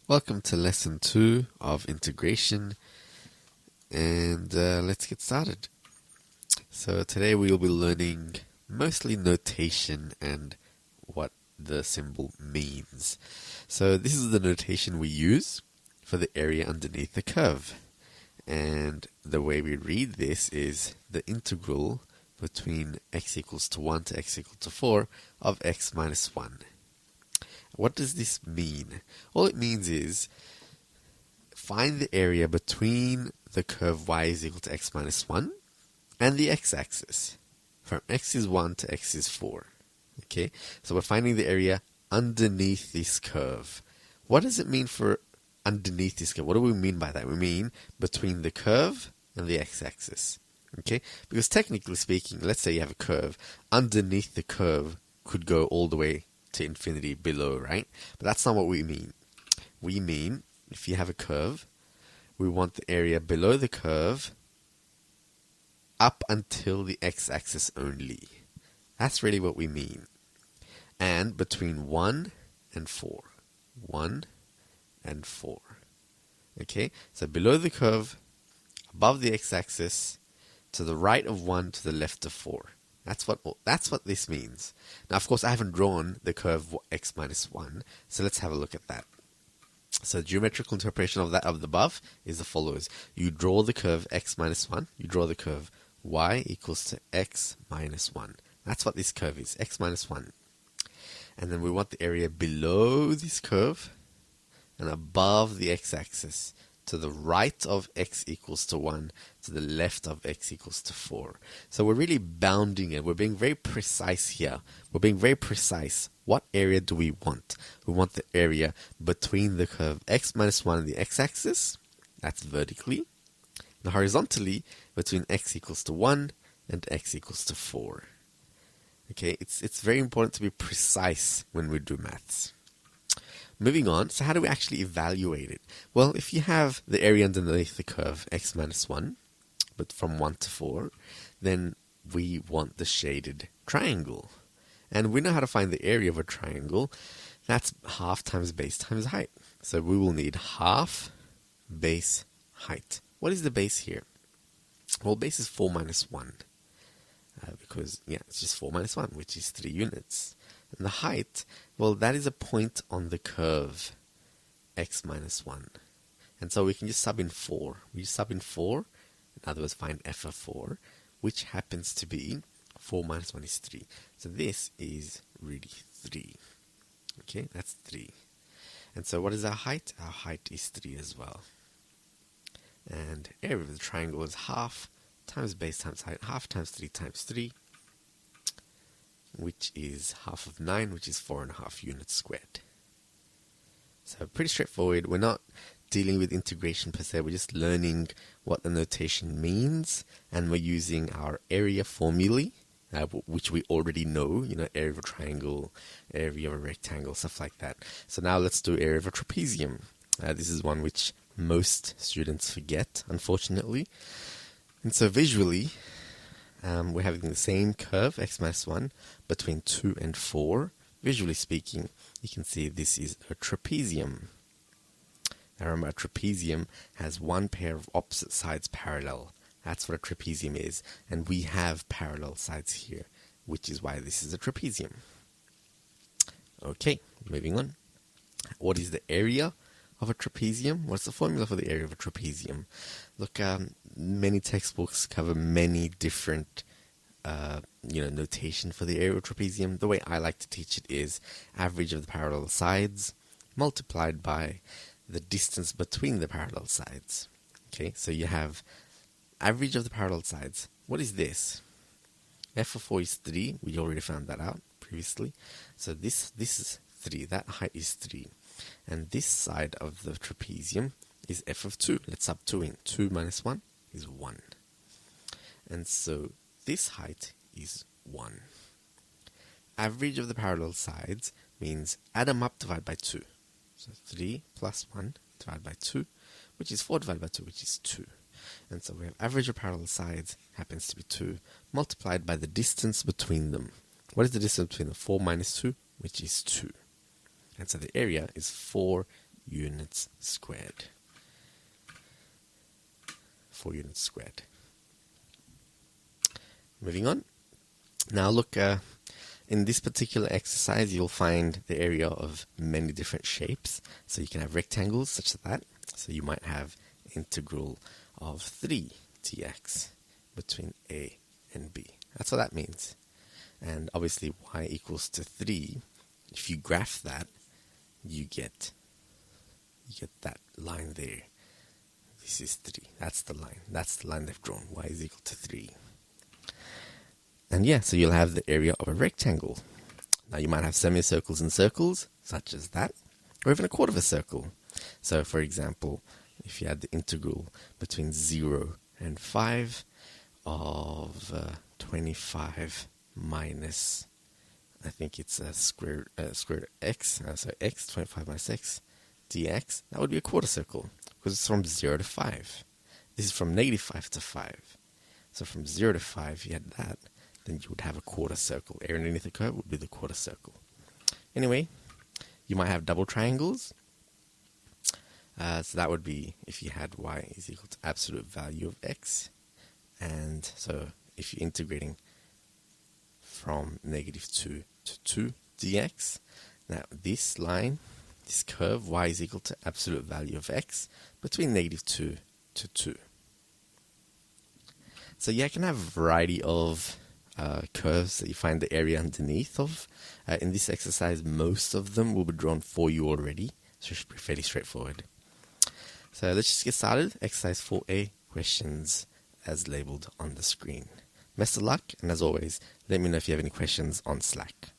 Welcome to lesson 2 of integration, and let's get started. So today we will be learning mostly notation and what the symbol means. So this is the notation we use for the area underneath the curve, and the way we read this is the integral between x equals to 1 to x equal to 4 of x minus 1. What does this mean? All it means is find the area between the curve y is equal to x minus 1 and the x-axis from x is 1 to x is 4. Okay, so we're finding the area underneath this curve. What does it mean for underneath this curve? What do we mean by that? We mean between the curve and the x-axis. Okay, because technically speaking, let's say you have a curve. Underneath the curve could go all the way to infinity below, right? But that's not what we mean. We mean if you have a curve, we want the area below the curve up until the x-axis only. That's really what we mean. And between 1 and 4. 1 and 4. Okay? So below the curve, above the x-axis, to the right of 1, to the left of 4. That's what this means. Now, of course, I haven't drawn the curve x minus 1, so let's have a look at that. So geometrical interpretation of that of the above is as follows. You draw the curve x minus 1, you draw the curve y equals to x minus 1. That's what this curve is, x minus 1. And then we want the area below this curve and above the x-axis, to the right of x equals to 1, to the left of x equals to 4. So we're really bounding it. We're being very precise here. We're being very precise. What area do we want? We want the area between the curve x minus 1 and the x-axis. That's vertically. And horizontally, between x equals to 1 and x equals to 4. Okay, it's very important to be precise when we do maths. Moving on, so how do we actually evaluate it? Well, if you have the area underneath the curve x minus 1, but from 1 to 4, then we want the shaded triangle. And we know how to find the area of a triangle. That's half times base times height. So we will need half base height. What is the base here? Well, base is 4 minus 1. Because, it's just 4 minus 1, which is 3 units. And the height, well, that is a point on the curve, x minus 1. And so we can just sub in 4. We just sub in 4, in other words, find f of 4, which happens to be 4 minus 1 is 3. So this is really 3. Okay, that's 3. And so what is our height? Our height is 3 as well. And area of the triangle is half times base times height, half times 3 times 3. Which is half of 9, which is 4.5 units squared. So pretty straightforward. We're not dealing with integration per se. We're just learning what the notation means, and we're using our area formulae, which we already know. Area of a triangle, area of a rectangle, stuff like that. So now let's do area of a trapezium. This is one which most students forget, unfortunately. And so visually, we're having the same curve, x minus 1, between 2 and 4. Visually speaking, you can see this is a trapezium. Now remember, a trapezium has one pair of opposite sides parallel. That's what a trapezium is. And we have parallel sides here, which is why this is a trapezium. Okay, moving on. What is the area of a trapezium? What's the formula for the area of a trapezium? Look, many textbooks cover many different notation for the area of a trapezium. The way I like to teach it is average of the parallel sides multiplied by the distance between the parallel sides. Okay, so you have average of the parallel sides. What is this? F of 4 is 3. We already found that out previously. So this is 3. That height is 3. And this side of the trapezium is f of 2. Let's sub 2 in. 2 minus 1 is 1. And so this height is 1. Average of the parallel sides means add them up, divide by 2. So 3 plus 1 divided by 2, which is 4 divided by 2, which is 2. And so we have average of parallel sides happens to be 2, multiplied by the distance between them. What is the distance between them? 4 minus 2, which is 2. And so the area is 4 units squared. 4 units squared. Moving on. Now look, in this particular exercise, you'll find the area of many different shapes. So you can have rectangles such as that. So you might have integral of 3 dx between a and b. That's what that means. And obviously y equals to 3. If you graph that, you get that line there. This is 3. That's the line. That's the line they've drawn. Y is equal to 3. And yeah, so you'll have the area of a rectangle. Now you might have semicircles and circles, such as that, or even a quarter of a circle. So for example, if you had the integral between 0 and 5 of 25 minus, I think it's square root of x, so x, 25 minus x, dx, that would be a quarter circle, because it's from 0 to 5. This is from negative 5 to 5. So from 0 to 5, you had that, then you would have a quarter circle. Area underneath the curve would be the quarter circle. Anyway, you might have double triangles. So that would be if you had y is equal to absolute value of x. And so if you're integrating from negative 2 to 2 dx, now this line, this curve, y is equal to absolute value of x between negative 2 to 2. So yeah, I can have a variety of curves that you find the area underneath of. In this exercise, most of them will be drawn for you already, so it should be fairly straightforward. So let's just get started. Exercise 4A, questions as labeled on the screen. Best of luck, and as always, let me know if you have any questions on Slack.